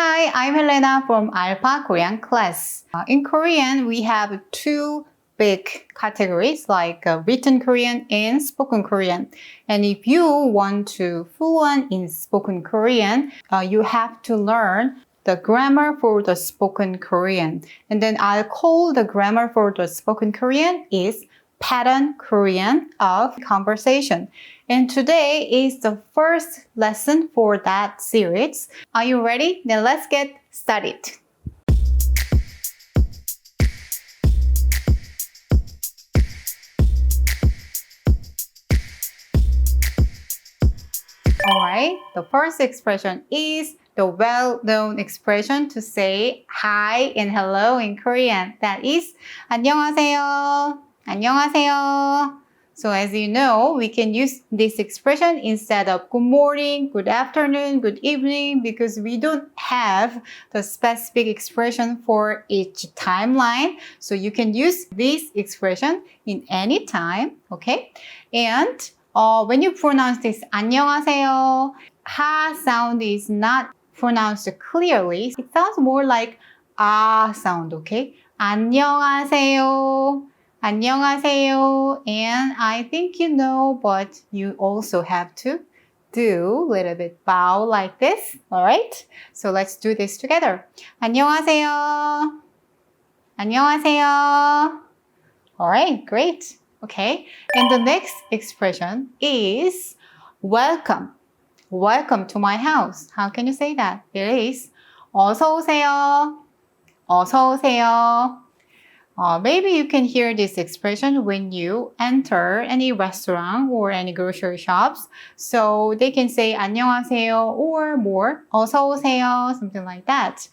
Hi, I'm Helena from Alpha Korean class. In Korean, we have two big categories like written Korean and spoken Korean. And if you want to fluent in spoken Korean, you have to learn the grammar for the spoken Korean. And then I'll call the grammar for the spoken Korean is pattern Korean of conversation. And today is the first lesson for that series. Are you ready? Then let's get started. Alright, the first expression is the well-known expression to say hi and hello in Korean. That is 안녕하세요. 안녕하세요. So as you know, we can use this expression instead of good morning, good afternoon, good evening because we don't have the specific expression for each timeline. So you can use this expression in any time, okay? And when you pronounce this 안녕하세요, ha sound is not pronounced clearly. It sounds more like ah sound, okay? 안녕하세요. 안녕하세요. And I think you know, but you also have to do a little bit bow like this. All right? So let's do this together. 안녕하세요. 안녕하세요. All right, great. Okay. And the next expression is welcome. Welcome to my house. How can you say that? It is 어서 오세요. 어서 오세요. Maybe you can hear this expression when you enter any restaurant or any grocery shops. So they can say 안녕하세요 or more 어서 오세요, something like that.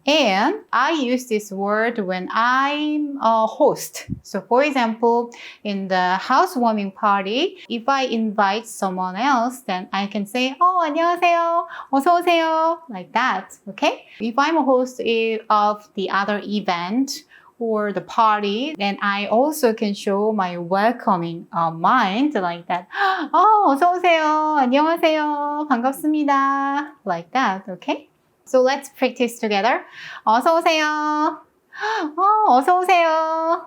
And I use this word when I'm a host. So for example, in the housewarming party, if I invite someone else, then I can say, 안녕하세요, 어서 오세요, like that, okay? If I'm a host of the other event, or the party, then I also can show my welcoming mind like that. 어서 오세요. 안녕하세요. 반갑습니다. Like that, okay? So let's practice together. 어서 오세요. 어서 오세요.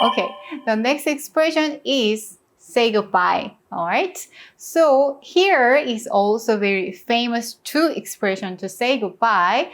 Okay, the next expression is say goodbye. All right. So here is also very famous two expression to say goodbye,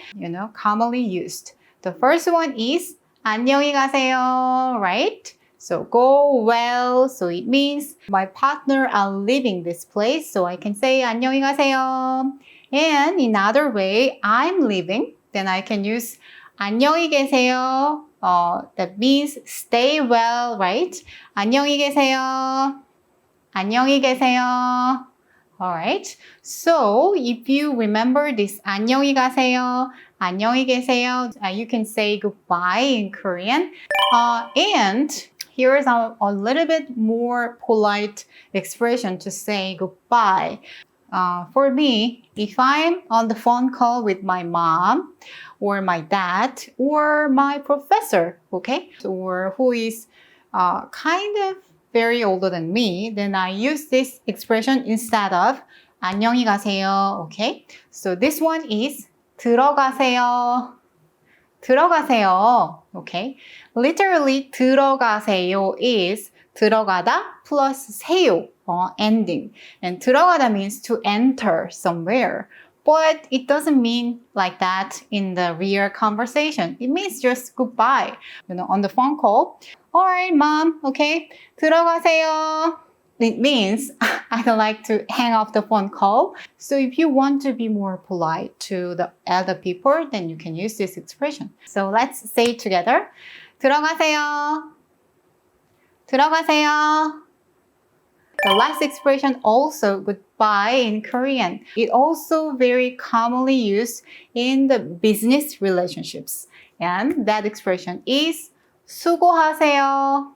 commonly used. The first one is 안녕히 가세요, right? So go well. So it means my partner are leaving this place. So I can say 안녕히 가세요. And in other way, I'm leaving. Then I can use 안녕히 계세요. That means stay well, right? 안녕히 계세요. 안녕히 계세요. Alright. So if you remember this 안녕히 가세요, 안녕히 계세요, you can say goodbye in Korean. And here is a little bit more polite expression to say goodbye. For me, if I'm on the phone call with my mom or my dad or my professor, okay, or who is kind of very older than me, then I use this expression instead of 안녕히 가세요, okay? So this one is 들어가세요. 들어가세요, okay? Literally 들어가세요 is 들어가다 plus 세요, ending. And 들어가다 means to enter somewhere. But it doesn't mean like that in the real conversation. It means just goodbye. On the phone call, all right, mom, okay, 들어가세요. It means I don't like to hang off the phone call. So if you want to be more polite to the elder people, then you can use this expression. So let's say it together. 들어가세요. 들어가세요. The last expression also goodbye in Korean. It also very commonly used in the business relationships. And that expression is 수고하세요.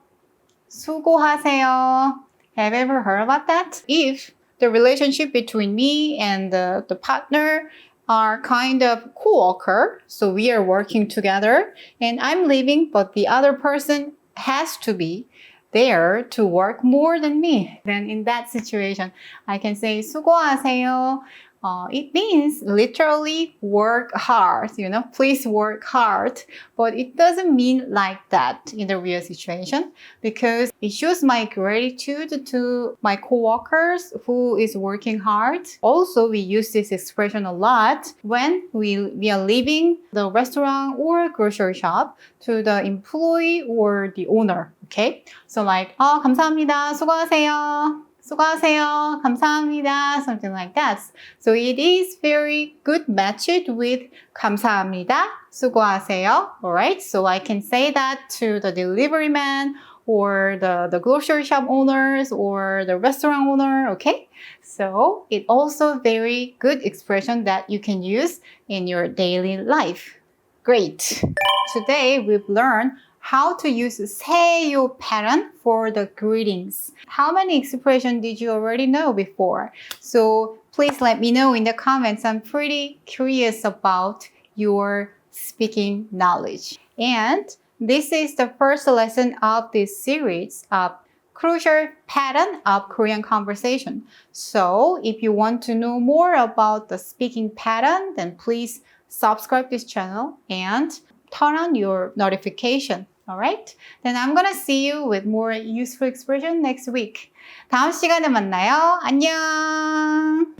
수고하세요. Have you ever heard about that? If the relationship between me and the partner are kind of co-worker, so we are working together and I'm leaving, but the other person has to be there to work more than me. Then in that situation, I can say 수고하세요. it means literally work hard, please work hard. But it doesn't mean like that in the real situation, because it shows my gratitude to my coworkers who is working hard. Also, we use this expression a lot when we are leaving the restaurant or grocery shop to the employee or the owner. Okay? So like, 감사합니다. 수고하세요. 수고하세요. 감사합니다. Something like that. So it is very good matched with 감사합니다. 수고하세요. Alright, so I can say that to the delivery man or the grocery shop owners or the restaurant owner, okay? So it also very good expression that you can use in your daily life. Great. Today we've learned how to use 세요 pattern for the greetings. How many expressions did you already know before? So please let me know in the comments. I'm pretty curious about your speaking knowledge. And this is the first lesson of this series of crucial pattern of Korean conversation. So if you want to know more about the speaking pattern, then please subscribe this channel and turn on your notification. Alright? Then I'm gonna see you with more useful expression next week. 다음 시간에 만나요. 안녕!